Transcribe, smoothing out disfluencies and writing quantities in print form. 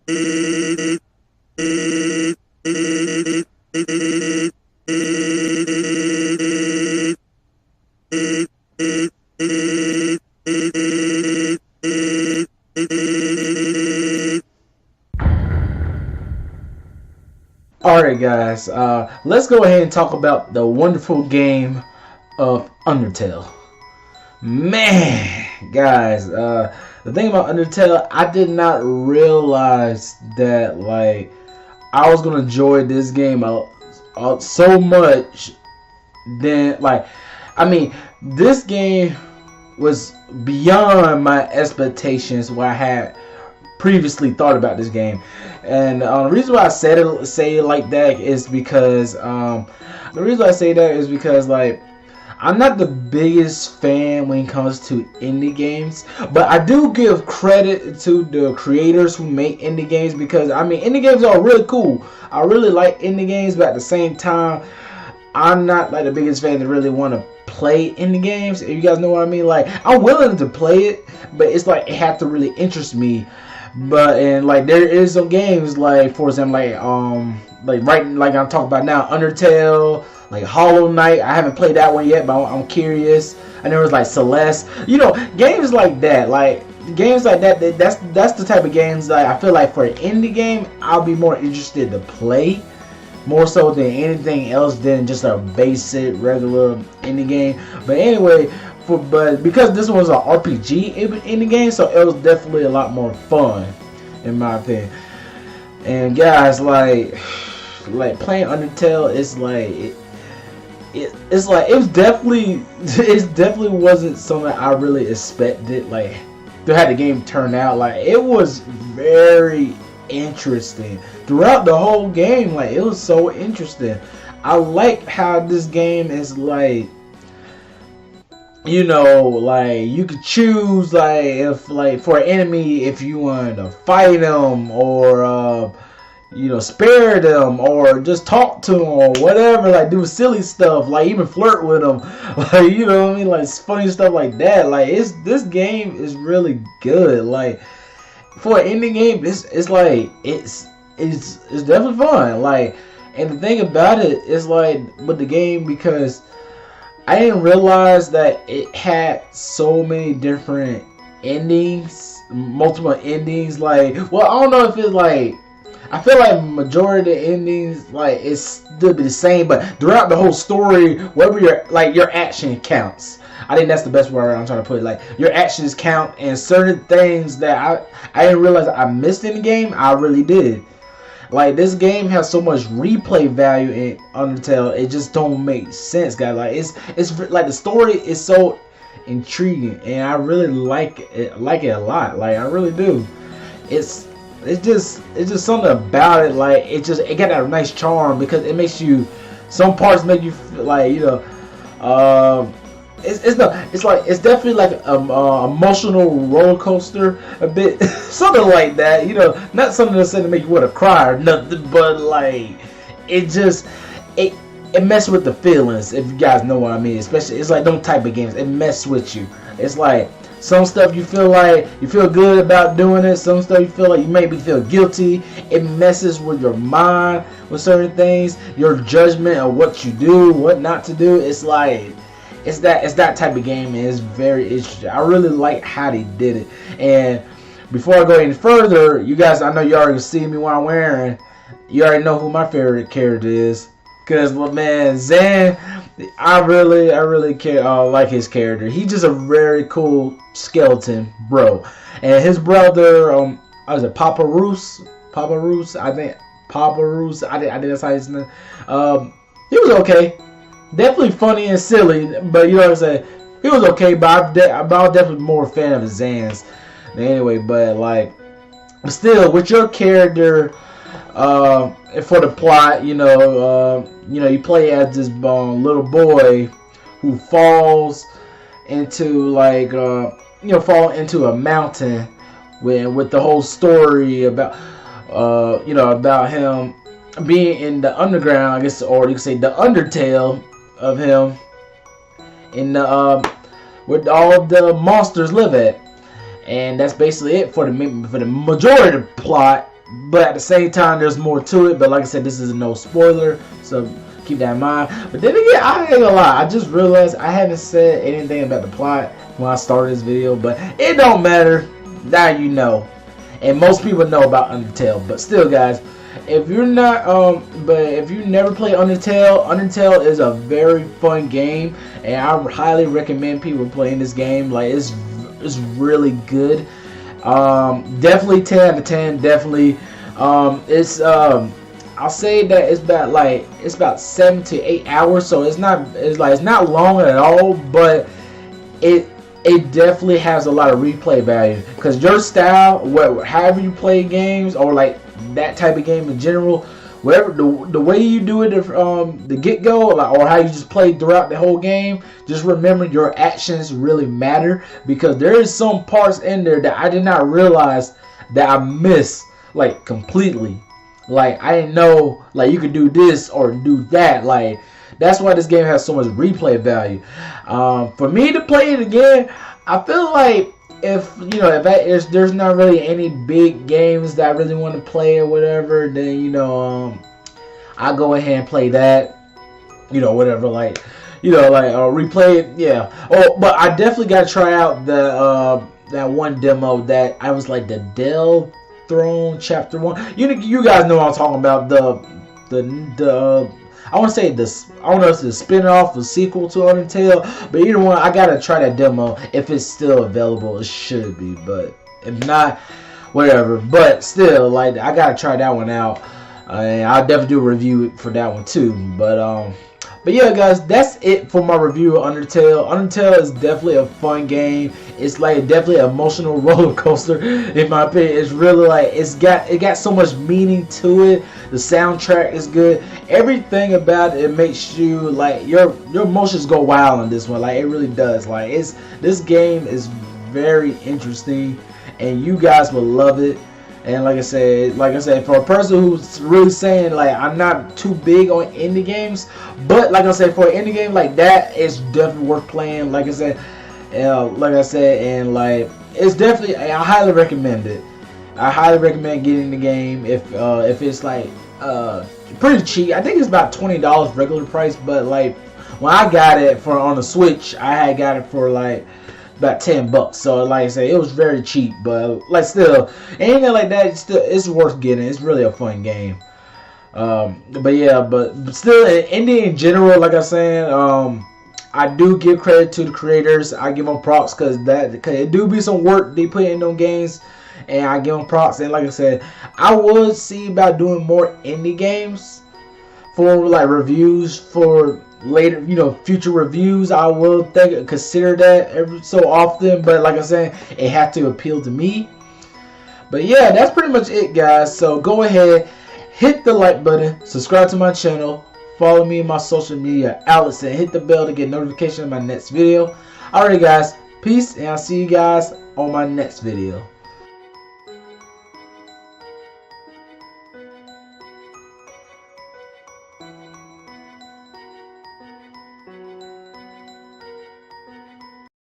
Alright guys, let's go ahead and talk about the wonderful game of Undertale. Man, guys, the thing about Undertale, I did not realize that, like, I was gonna enjoy this game so much. Then, like, I mean, this game was beyond my expectations. What I had previously thought about this game, and the reason why I say it like that is because like, I'm not the biggest fan when it comes to indie games, but I do give credit to the creators who make indie games, because I mean, indie games are really cool. I really like indie games, but at the same time, I'm not like the biggest fan that really want to play indie games, if you guys know what I mean. Like, I'm willing to play it, but it's like it had to really interest me. But and like there is some games, like for example, like I'm talking about now, Undertale, like Hollow Knight. I haven't played that one yet, but I'm curious. And there was like Celeste, games like that. That's the type of games that I feel like for an indie game, I'll be more interested to play, more so than anything else than just a basic regular indie game. But anyway, but because this was an RPG in the game, so it was definitely a lot more fun, in my opinion. And guys, like playing Undertale, it's like it definitely wasn't something I really expected. Like, to have the game turn out, like, it was very interesting throughout the whole game. Like, it was so interesting. I like how this game is like, like you could choose, like, if like for an enemy, if you want to fight them or spare them or just talk to them or whatever, like do silly stuff, like even flirt with them, like, you know what I mean, like funny stuff like that. Like, this game is really good. Like, for an indie game, it's like it's definitely fun. Like, and the thing about it is, like, with the game, because I didn't realize that it had so many different endings, multiple endings. Like, well, I don't know if it's like, I feel like majority of the endings, like, it's still be the same, but throughout the whole story, wherever your action counts. I think that's the best word I'm trying to put it. Like, your actions count, and certain things that I didn't realize I missed in the game, I really did. Like, this game has so much replay value in Undertale, it just don't make sense, guys. Like, it's like the story is so intriguing, and I really like it a lot. Like, I really do. It's just something about it. Like, it got that nice charm, because it makes you, some parts make you feel like, it's definitely like emotional roller coaster a bit, something like that. Not something that's going to make you want to cry or nothing, but like it messes with the feelings, if you guys know what I mean. Especially, it's like them type of games, it messes with you. It's like some stuff you feel good about doing it. Some stuff you feel like you maybe feel guilty. It messes with your mind with certain things, your judgment of what you do, what not to do. It's like, it's that type of game, and it's very interesting. I really like how they did it. And before I go any further, you guys, I know you already see me what I'm wearing. You already know who my favorite character is, because, well, man, Zan, I really like his character. He's just a very cool skeleton bro. And his brother, was it Papa Roos? I think that's how his name. He was okay. Definitely funny and silly, but you know what I'm saying? He was okay, but I'm definitely more a fan of Zan's. Anyway, but like, still, with your character, for the plot, you play as this little boy who falls into fall into a mountain with the whole story about about him being in the underground, I guess, or you could say the Undertale of him in the where all the monsters live at. And that's basically it for the majority of the plot. but at the same time, there's more to it. But like I said, this is no spoiler, so keep that in mind. But then again, I ain't gonna lie, I just realized I haven't said anything about the plot when I started this video, but it don't matter. Now you know, and most people know about Undertale. But still, guys, if you're not, but if you never play Undertale, Undertale is a very fun game, and I highly recommend people playing this game. Like it's really good. Definitely 10 out of 10. Definitely. I'll say that it's about 7 to 8 hours, so it's not long at all, but it definitely has a lot of replay value, because your style, however you play games, or like that type of game in general, whatever the way you do it, the get-go, or how you just play throughout the whole game, just remember your actions really matter, because there is some parts in there that I did not realize that I missed like completely. Like I didn't know like you could do this or do that. Like that's why this game has so much replay value. For me to play it again, I feel like if there's not really any big games that I really want to play or whatever, then I go ahead and play that. Whatever, replay it, yeah. Oh, but I definitely gotta try out the that one demo that I was like the Dell Throne Chapter 1. You guys know what I'm talking about. The I want to say this. I don't know if it's a spin-off or sequel to Undertale, but either one, I gotta try that demo if it's still available. It should be, but if not, whatever. But still, like I gotta try that one out, and I'll definitely do a review for that one too. But yeah, guys, that's it for my review of Undertale. Undertale is definitely a fun game. It's like definitely an emotional roller coaster, in my opinion. It's really like it got so much meaning to it. The soundtrack is good. Everything about it makes you like your emotions go wild on this one. Like it really does. Like this game is very interesting, and you guys will love it. And like I said, for a person who's really saying like I'm not too big on indie games, but like I said, for an indie game like that, it's definitely worth playing. Like I said, and like it's definitely, I highly recommend it. I highly recommend getting the game if it's like pretty cheap. I think it's about $20 regular price, but like when I got it on the Switch, I had got it for like about $10. So like I say, it was very cheap, but like still anything like that, it's worth getting. It's really a fun game. But yeah, but still indie in general, like I said, I do give credit to the creators. I give them props because it do be some work they put in those games, and I give them props. And like I said, I would see about doing more indie games for like reviews for later, future reviews. I will consider that every so often, but like I said, it had to appeal to me. But yeah, that's pretty much it, guys. So go ahead, hit the like button, subscribe to my channel, follow me in my social media outlets, and hit the bell to get notification of my next video. Alright guys, peace, and I'll see you guys on my next video.